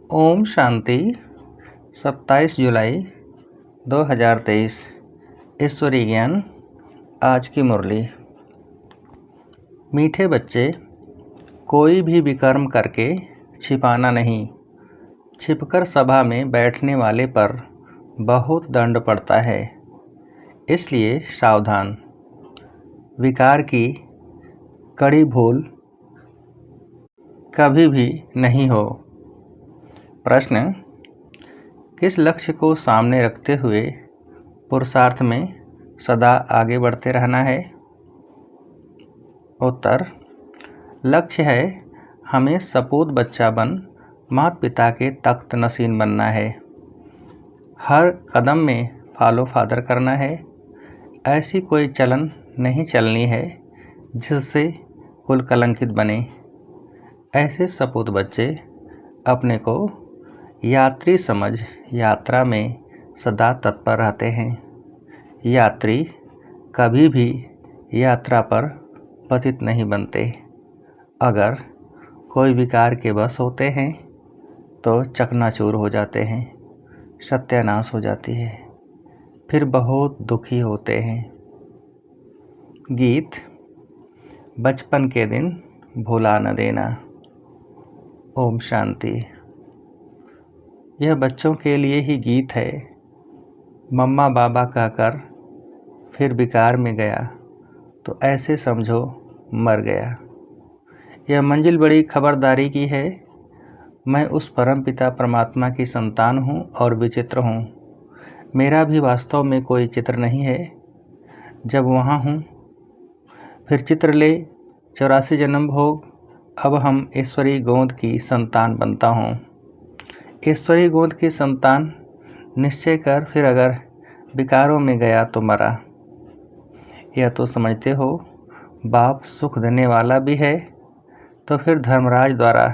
ओम शांति। 27 जुलाई 2023 ईश्वरीय ज्ञान। आज की मुरली। मीठे बच्चे, कोई भी विकर्म करके छिपाना नहीं। छिपकर सभा में बैठने वाले पर बहुत दंड पड़ता है, इसलिए सावधान। विकार की कड़ी भूल कभी भी नहीं हो। प्रश्न: किस लक्ष्य को सामने रखते हुए पुरुषार्थ में सदा आगे बढ़ते रहना है? उत्तर: लक्ष्य है हमें सपूत बच्चा बन माता पिता के तख्त नशीन बनना है। हर कदम में फॉलो फादर करना है। ऐसी कोई चलन नहीं चलनी है जिससे कुल कलंकित बने। ऐसे सपूत बच्चे अपने को यात्री समझ यात्रा में सदा तत्पर रहते हैं। यात्री कभी भी यात्रा पर पतित नहीं बनते। अगर कोई विकार के वश होते हैं तो चकनाचूर हो जाते हैं, सत्यानाश हो जाती है, फिर बहुत दुखी होते हैं। गीत: बचपन के दिन भुला न देना। ओम शांति। यह बच्चों के लिए ही गीत है। मम्मा बाबा कहकर फिर विकार में गया तो ऐसे समझो मर गया। यह मंजिल बड़ी खबरदारी की है। मैं उस परम पिता परमात्मा की संतान हूँ और विचित्र हूँ। मेरा भी वास्तव में कोई चित्र नहीं है। जब वहाँ हूँ फिर चित्र ले 84 जन्म भोग। अब हम ईश्वरी गोद की संतान बनता हूँ। ईश्वरी गोद की संतान निश्चय कर फिर अगर विकारों में गया तो मरा। यह तो समझते हो बाप सुख देने वाला भी है, तो फिर धर्मराज द्वारा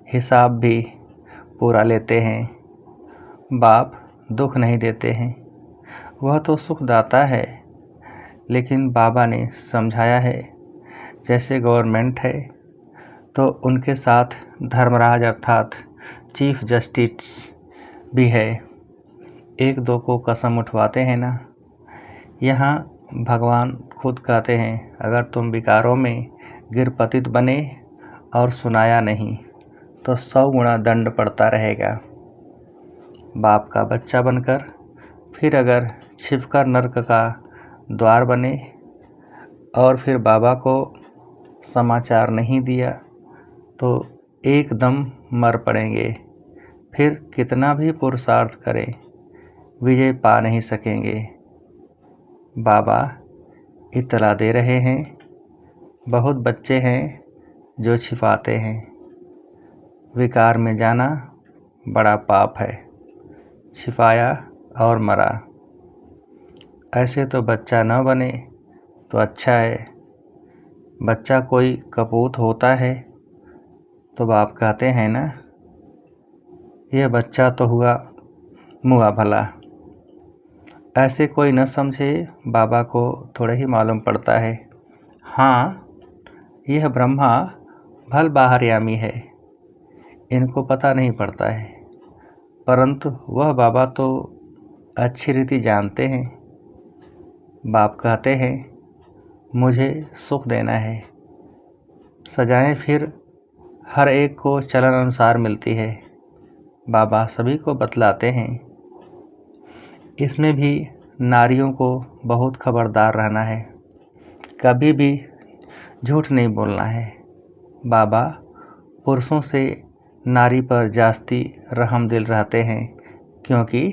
हिसाब भी पूरा लेते हैं। बाप दुख नहीं देते हैं, वह तो सुखदाता है। लेकिन बाबा ने समझाया है जैसे गवर्नमेंट है तो उनके साथ धर्मराज अर्थात चीफ जस्टिस भी है। एक दो को कसम उठवाते हैं ना। यहाँ भगवान खुद कहते हैं अगर तुम विकारों में गिर पतित बने और सुनाया नहीं तो 100 गुना दंड पड़ता रहेगा। बाप का बच्चा बनकर फिर अगर छिपकर नरक का द्वार बने और फिर बाबा को समाचार नहीं दिया तो एकदम मर पड़ेंगे। फिर कितना भी पुरुषार्थ करें विजय पा नहीं सकेंगे। बाबा इत्तला दे रहे हैं, बहुत बच्चे हैं जो छिपाते हैं। विकार में जाना बड़ा पाप है। छिपाया और मरा। ऐसे तो बच्चा न बने तो अच्छा है। बच्चा कोई कपूत होता है तो बाप कहते हैं ना, यह बच्चा तो हुआ मुआ भला। ऐसे कोई न समझे, बाबा को थोड़ा ही मालूम पड़ता है। हाँ, यह ब्रह्मा भल बाहरयामी है, इनको पता नहीं पड़ता है, परंतु वह बाबा तो अच्छी रीति जानते हैं। बाप कहते हैं मुझे सुख देना है। सजाएं फिर हर एक को चलन अनुसार मिलती है। बाबा सभी को बतलाते हैं। इसमें भी नारियों को बहुत खबरदार रहना है। कभी भी झूठ नहीं बोलना है। बाबा पुरुषों से नारी पर जास्ती रहमदिल रहते हैं, क्योंकि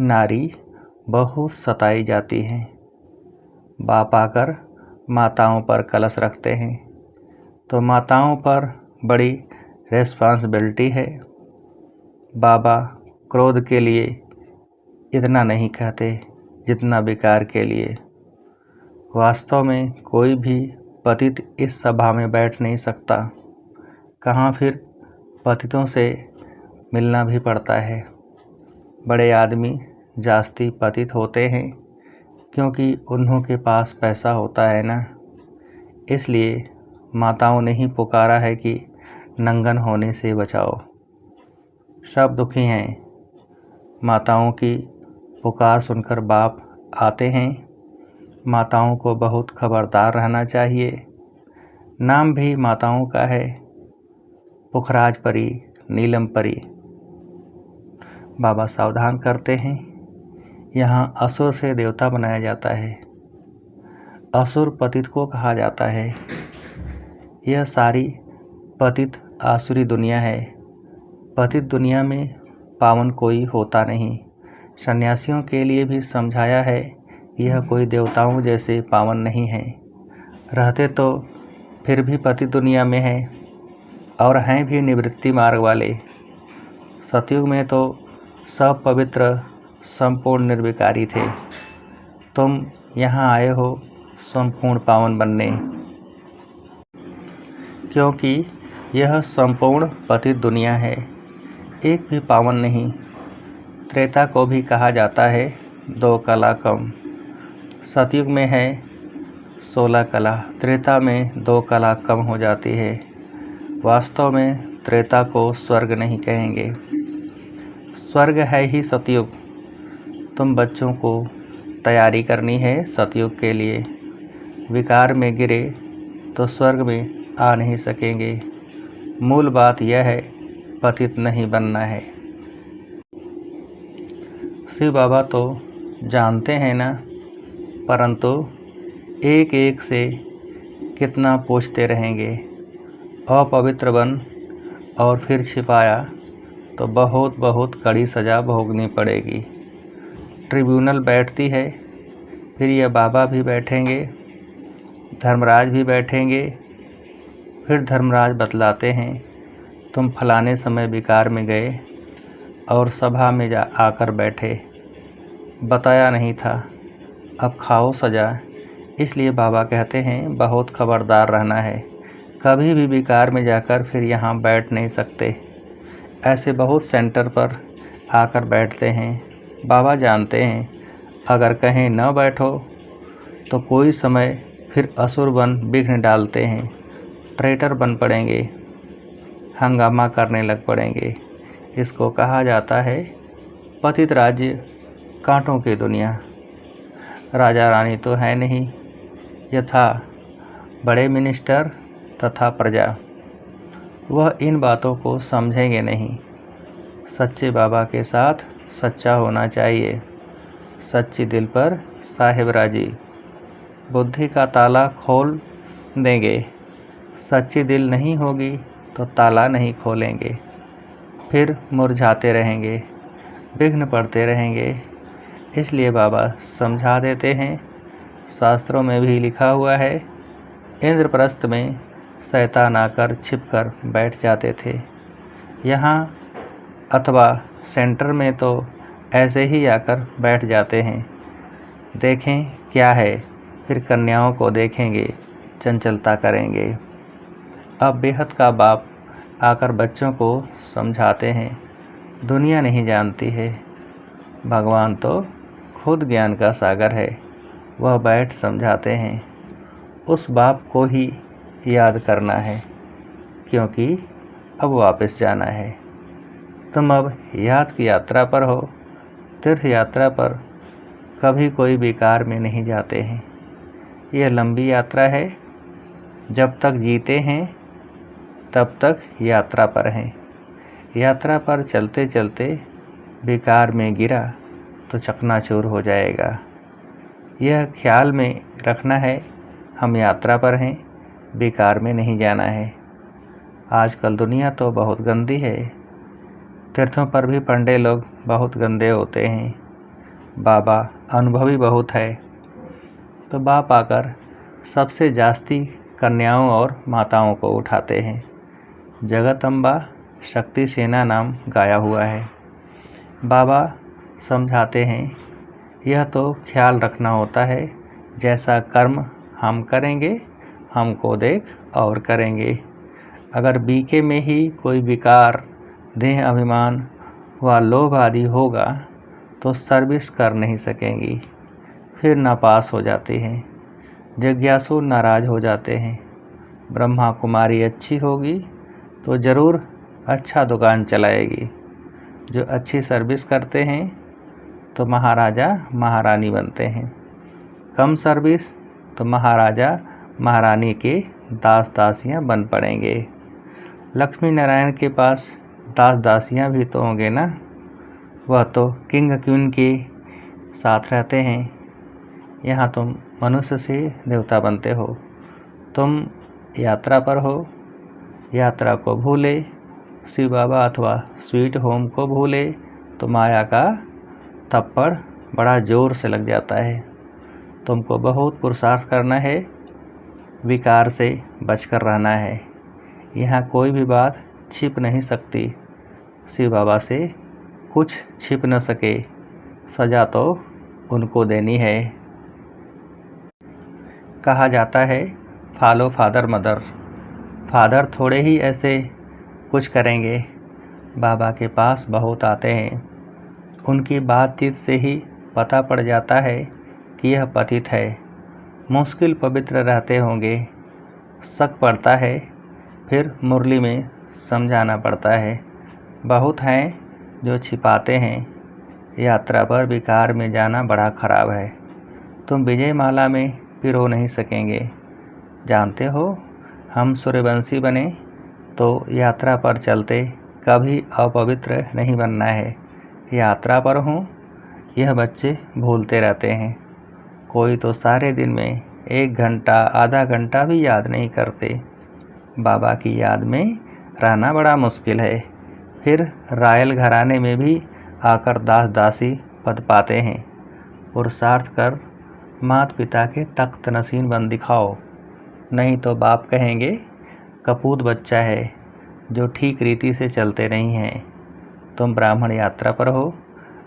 नारी बहुत सताई जाती है। बाप आकर माताओं पर कलश रखते हैं तो माताओं पर बड़ी रेस्पॉन्सिबिलिटी है। बाबा क्रोध के लिए इतना नहीं कहते जितना विकार के लिए। वास्तव में कोई भी पतित इस सभा में बैठ नहीं सकता। कहाँ फिर पतितों से मिलना भी पड़ता है। बड़े आदमी जास्ती पतित होते हैं क्योंकि उन्हों के पास पैसा होता है ना। इसलिए माताओं ने ही पुकारा है कि नंगन होने से बचाओ। सब दुखी हैं। माताओं की पुकार सुनकर बाप आते हैं। माताओं को बहुत खबरदार रहना चाहिए। नाम भी माताओं का है, पुखराज परी, नीलम परी। बाबा सावधान करते हैं। यहाँ असुर से देवता बनाया जाता है। असुर पतित को कहा जाता है। यह सारी पतित आसुरी दुनिया है। पतित दुनिया में पावन कोई होता नहीं। सन्यासियों के लिए भी समझाया है, यह कोई देवताओं जैसे पावन नहीं है। रहते तो फिर भी पतित दुनिया में है और हैं भी निवृत्ति मार्ग वाले। सतयुग में तो सब पवित्र संपूर्ण निर्विकारी थे। तुम यहाँ आए हो संपूर्ण पावन बनने, क्योंकि यह संपूर्ण पतित दुनिया है, एक भी पावन नहीं। त्रेता को भी कहा जाता है 2 कला कम। सतयुग में है 16 कला, त्रेता में 2 कला कम हो जाती है। वास्तव में त्रेता को स्वर्ग नहीं कहेंगे, स्वर्ग है ही सतयुग। तुम बच्चों को तैयारी करनी है सतयुग के लिए। विकार में गिरे तो स्वर्ग में आ नहीं सकेंगे। मूल बात यह है, पतित नहीं बनना है। शिव बाबा तो जानते हैं ना, परंतु एक एक से कितना पूछते रहेंगे। अपवित्र बन और फिर छिपाया तो बहुत बहुत कड़ी सज़ा भोगनी पड़ेगी। ट्रिब्यूनल बैठती है, फिर यह बाबा भी बैठेंगे, धर्मराज भी बैठेंगे। फिर धर्मराज बतलाते हैं, तुम फलाने समय विकार में गए और सभा में आकर बैठे, बताया नहीं था, अब खाओ सज़ा। इसलिए बाबा कहते हैं बहुत खबरदार रहना है। कभी भी विकार में जाकर फिर यहाँ बैठ नहीं सकते। ऐसे बहुत सेंटर पर आकर बैठते हैं। बाबा जानते हैं अगर कहीं न बैठो तो कोई समय फिर असुर बन विघ्न डालते हैं, ट्रेटर बन पड़ेंगे, हंगामा करने लग पड़ेंगे। इसको कहा जाता है पतित राज्य, कांटों की दुनिया। राजा रानी तो है नहीं, यथा बड़े मिनिस्टर तथा प्रजा। वह इन बातों को समझेंगे नहीं। सच्चे बाबा के साथ सच्चा होना चाहिए। सच्ची दिल पर साहिब राजी, बुद्धि का ताला खोल देंगे। सच्ची दिल नहीं होगी तो ताला नहीं खोलेंगे, फिर मुरझाते रहेंगे, विघ्न पड़ते रहेंगे। इसलिए बाबा समझा देते हैं। शास्त्रों में भी लिखा हुआ है, इंद्रप्रस्थ में शैतान आकर छिपकर बैठ जाते थे। यहाँ अथवा सेंटर में तो ऐसे ही आकर बैठ जाते हैं। देखें क्या है, फिर कन्याओं को देखेंगे, चंचलता करेंगे। अब बेहद का बाप आकर बच्चों को समझाते हैं। दुनिया नहीं जानती है, भगवान तो खुद ज्ञान का सागर है। वह बैठ समझाते हैं। उस बाप को ही याद करना है, क्योंकि अब वापस जाना है। तुम अब याद की यात्रा पर हो। तीर्थ यात्रा पर कभी कोई बेकार में नहीं जाते हैं। यह लंबी यात्रा है। जब तक जीते हैं तब तक यात्रा पर हैं। यात्रा पर चलते चलते बेकार में गिरा तो चकनाचूर हो जाएगा। यह ख्याल में रखना है, हम यात्रा पर हैं, बेकार में नहीं जाना है। आजकल दुनिया तो बहुत गंदी है। तीर्थों पर भी पंडे लोग बहुत गंदे होते हैं। बाबा अनुभवी बहुत है, तो बाप आकर सबसे जास्ती कन्याओं और माताओं को उठाते हैं। जगदम्बा शक्ति सेना नाम गाया हुआ है। बाबा समझाते हैं, यह तो ख्याल रखना होता है, जैसा कर्म हम करेंगे हमको देख और करेंगे। अगर बीके में ही कोई विकार, देह अभिमान व लोभ आदि होगा तो सर्विस कर नहीं सकेंगी, फिर नापास हो जाती हैं। जिज्ञासु नाराज हो जाते हैं। ब्रह्मा कुमारी अच्छी होगी तो ज़रूर अच्छा दुकान चलाएगी, जो अच्छी सर्विस करते हैं तो महाराजा महारानी बनते हैं, कम सर्विस तो महाराजा महारानी के दास दासियाँ बन पड़ेंगे। लक्ष्मी नारायण के पास दास दासियाँ भी तो होंगे ना, वह तो किंग क्वीन के साथ रहते हैं। यहाँ तुम मनुष्य से देवता बनते हो। तुम यात्रा पर हो, यात्रा को भूले, शिव बाबा अथवा स्वीट होम को भूले तो माया का थप्पड़ बड़ा ज़ोर से लग जाता है। तुमको बहुत पुरुषार्थ करना है, विकार से बचकर रहना है। यहाँ कोई भी बात छिप नहीं सकती। शिव बाबा से कुछ छिप न सके, सज़ा तो उनको देनी है। कहा जाता है फॉलो फादर मदर। फादर थोड़े ही ऐसे कुछ करेंगे, बाबा के पास बहुत आते हैं। उनकी बातचीत से ही पता पड़ जाता है कि यह पतित है, मुश्किल पवित्र रहते होंगे। शक पड़ता है, फिर मुरली में समझाना पड़ता है। बहुत हैं जो छिपाते हैं। यात्रा पर विकार में जाना बड़ा खराब है। तुम विजय माला में पिरो नहीं सकेंगे। जानते हो, हम सूर्यवंशी बने तो यात्रा पर चलते कभी अपवित्र नहीं बनना है। यात्रा पर हूँ, यह बच्चे भूलते रहते हैं। कोई तो सारे दिन में 1 घंटा आधा घंटा भी याद नहीं करते। बाबा की याद में रहना बड़ा मुश्किल है। फिर रायल घराने में भी आकर दास दासी पद पाते हैं। पुरुषार्थ कर माता पिता के तख्त नशीन बन दिखाओ, नहीं तो बाप कहेंगे कपूत बच्चा है जो ठीक रीति से चलते नहीं हैं। तुम ब्राह्मण यात्रा पर हो,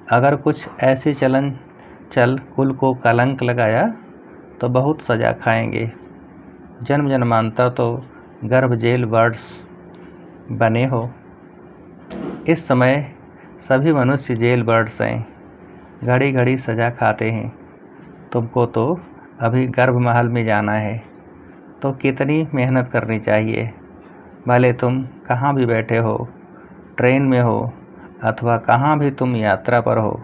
अगर कुछ ऐसी चल कुल को कलंक लगाया तो बहुत सज़ा खाएंगे। जन्म जन्मांतर तो गर्भ जेल बर्ड्स बने हो। इस समय सभी मनुष्य जेल बर्ड्स हैं, घड़ी घड़ी सज़ा खाते हैं। तुमको तो अभी गर्भ महल में जाना है, तो कितनी मेहनत करनी चाहिए। भले तुम कहाँ भी बैठे हो, ट्रेन में हो अथवा कहाँ भी तुम यात्रा पर हो,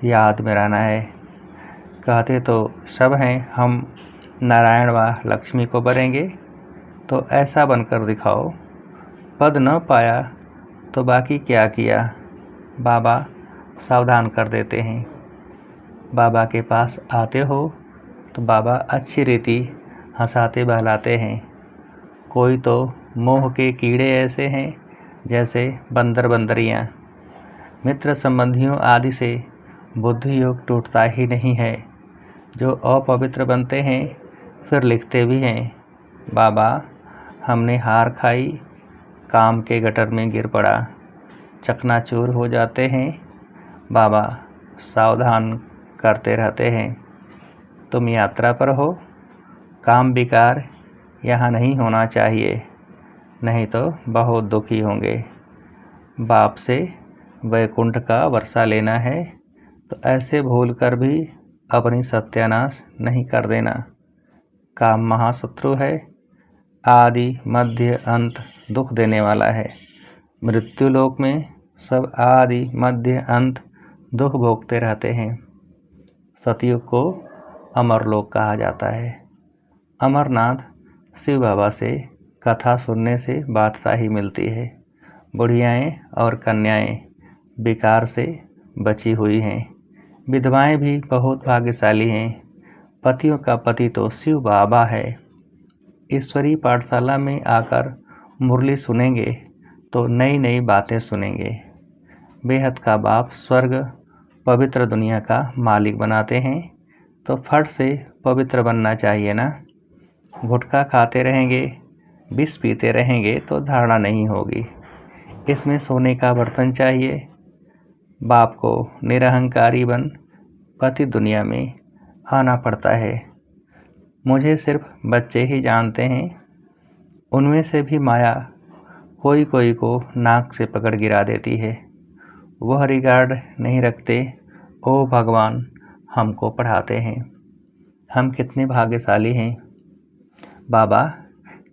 याद में रहना है। कहते तो सब हैं हम नारायण व लक्ष्मी को बरेंगे, तो ऐसा बनकर दिखाओ। पद न पाया तो बाकी क्या किया, बाबा सावधान कर देते हैं। बाबा के पास आते हो तो बाबा अच्छी रीति हंसाते बहलाते हैं। कोई तो मोह के कीड़े ऐसे हैं जैसे बंदर बंदरियाँ। मित्र संबंधियों आदि से बुद्धि योग टूटता ही नहीं है। जो अपवित्र बनते हैं फिर लिखते भी हैं, बाबा हमने हार खाई, काम के गटर में गिर पड़ा, चकनाचूर हो जाते हैं। बाबा सावधान करते रहते हैं। तुम यात्रा पर हो, काम विकार यहाँ नहीं होना चाहिए, नहीं तो बहुत दुखी होंगे। बाप से वैकुंठ का वर्षा लेना है तो ऐसे भूल कर भी अपनी सत्यानाश नहीं कर देना। काम महाशत्रु है, आदि मध्य अंत दुख देने वाला है। मृत्यु लोक में सब आदि मध्य अंत दुख भोगते रहते हैं। सतयुग को अमरलोक कहा जाता है। अमरनाथ शिव बाबा से कथा सुनने से बादशाही मिलती है। बुढ़ियाएँ और कन्याएँ विकार से बची हुई हैं। विधवाएँ भी बहुत भाग्यशाली हैं। पतियों का पति तो शिव बाबा है। ईश्वरीय पाठशाला में आकर मुरली सुनेंगे तो नई नई बातें सुनेंगे। बेहद का बाप स्वर्ग पवित्र दुनिया का मालिक बनाते हैं, तो फट से पवित्र बनना चाहिए ना। गुटखा खाते रहेंगे, विष पीते रहेंगे तो धारणा नहीं होगी। इसमें सोने का बर्तन चाहिए। बाप को निरहंकारी बन पति दुनिया में आना पड़ता है। मुझे सिर्फ बच्चे ही जानते हैं, उनमें से भी माया कोई कोई को नाक से पकड़ गिरा देती है। वह रिगार्ड नहीं रखते। ओ भगवान हमको पढ़ाते हैं। हम कितने भाग्यशाली हैं। बाबा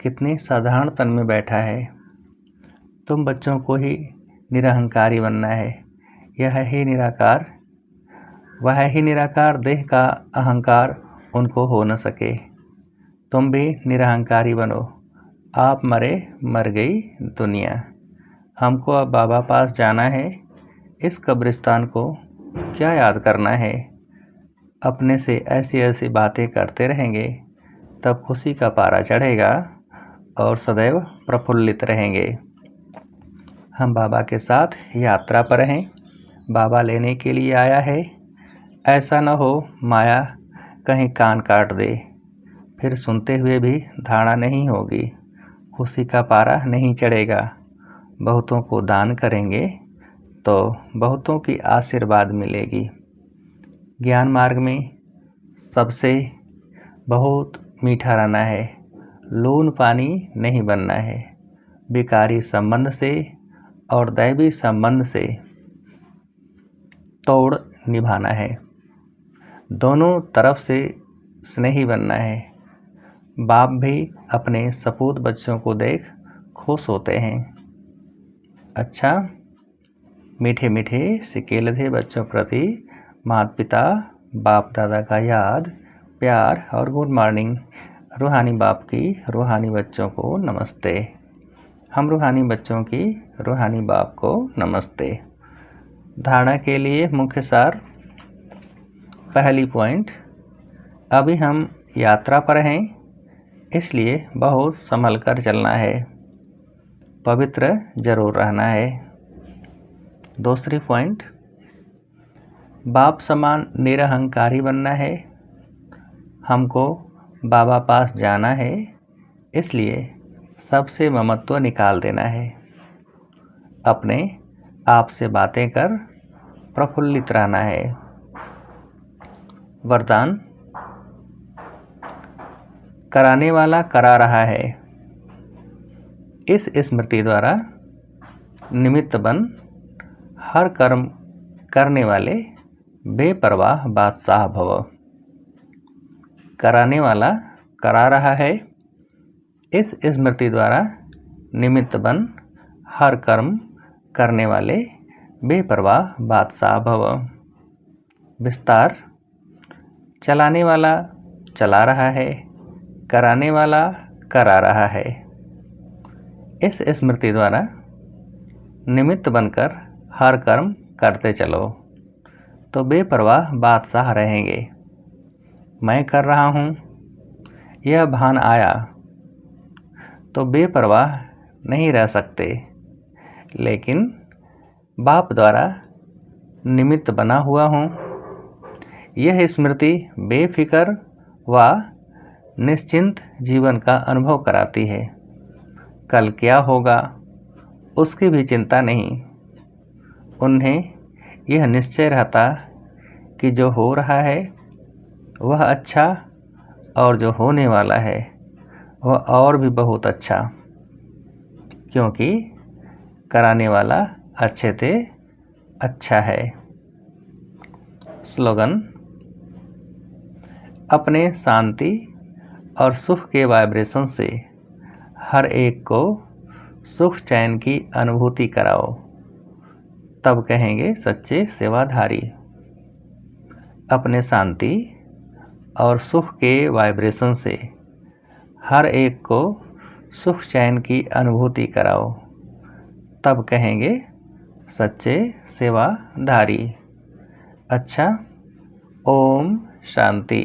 कितने साधारण तन में बैठा है। तुम बच्चों को ही निरहंकारी बनना है, यह ही निराकार, वह ही निराकार देह का अहंकार उनको हो न सके। तुम भी निरहंकारी बनो, आप मरे मर गई दुनिया। हमको अब बाबा पास जाना है, इस कब्रिस्तान को क्या याद करना है। अपने से ऐसी ऐसी बातें करते रहेंगे तब खुशी का पारा चढ़ेगा और सदैव प्रफुल्लित रहेंगे। हम बाबा के साथ यात्रा पर हैं, बाबा लेने के लिए आया है। ऐसा न हो माया कहीं कान काट दे, फिर सुनते हुए भी धारणा नहीं होगी, खुशी का पारा नहीं चढ़ेगा। बहुतों को दान करेंगे तो बहुतों की आशीर्वाद मिलेगी। ज्ञान मार्ग में सबसे बहुत मीठा रहना है, लून पानी नहीं बनना है। विकारी संबंध से और दैवी संबंध से तोड़ निभाना है, दोनों तरफ से स्नेही बनना है। बाप भी अपने सपूत बच्चों को देख खुश होते हैं। अच्छा, मीठे मीठे सिकेलधे बच्चों प्रति माता पिता बाप दादा का याद, प्यार और गुड मॉर्निंग। रूहानी बाप की रूहानी बच्चों को नमस्ते। हम रूहानी बच्चों की रूहानी बाप को नमस्ते। धारणा के लिए मुख्य सार। पहली पॉइंट, अभी हम यात्रा पर हैं, इसलिए बहुत संभल कर चलना है, पवित्र जरूर रहना है। दूसरी पॉइंट, बाप समान निरहंकारी बनना है। हमको बाबा पास जाना है, इसलिए सबसे ममत्व निकाल देना है। अपने आप से बातें कर प्रफुल्लित रहना है। वरदान, कराने वाला करा रहा है। इस स्मृति द्वारा निमित्त बन हर कर्म करने वाले बेपरवाह बादशाह भव। कराने वाला करा रहा है, इस स्मृति द्वारा निमित्त बन हर कर्म करने वाले बेपरवाह बादशाह भव। विस्तार, चलाने वाला चला रहा है, कराने वाला करा रहा है। इस स्मृति द्वारा निमित्त बनकर हर कर्म करते चलो तो बेपरवाह बादशाह रहेंगे। मैं कर रहा हूँ, यह भान आया तो बेपरवाह नहीं रह सकते, लेकिन बाप द्वारा निमित्त बना हुआ हूँ। यह स्मृति बेफिक्र व निश्चिंत जीवन का अनुभव कराती है। कल क्या होगा उसकी भी चिंता नहीं। उन्हें यह निश्चय रहता कि जो हो रहा है वह अच्छा और जो होने वाला है वह और भी बहुत अच्छा, क्योंकि कराने वाला अच्छे से अच्छा है। स्लोगन, अपने शांति और सुख के वाइब्रेशन से हर एक को सुख चैन की अनुभूति कराओ, तब कहेंगे सच्चे सेवाधारी। अपने शांति और सुख के वाइब्रेशन से हर एक को सुख चैन की अनुभूति कराओ, तब कहेंगे सच्चे सेवाधारी। अच्छा, ओम शांति।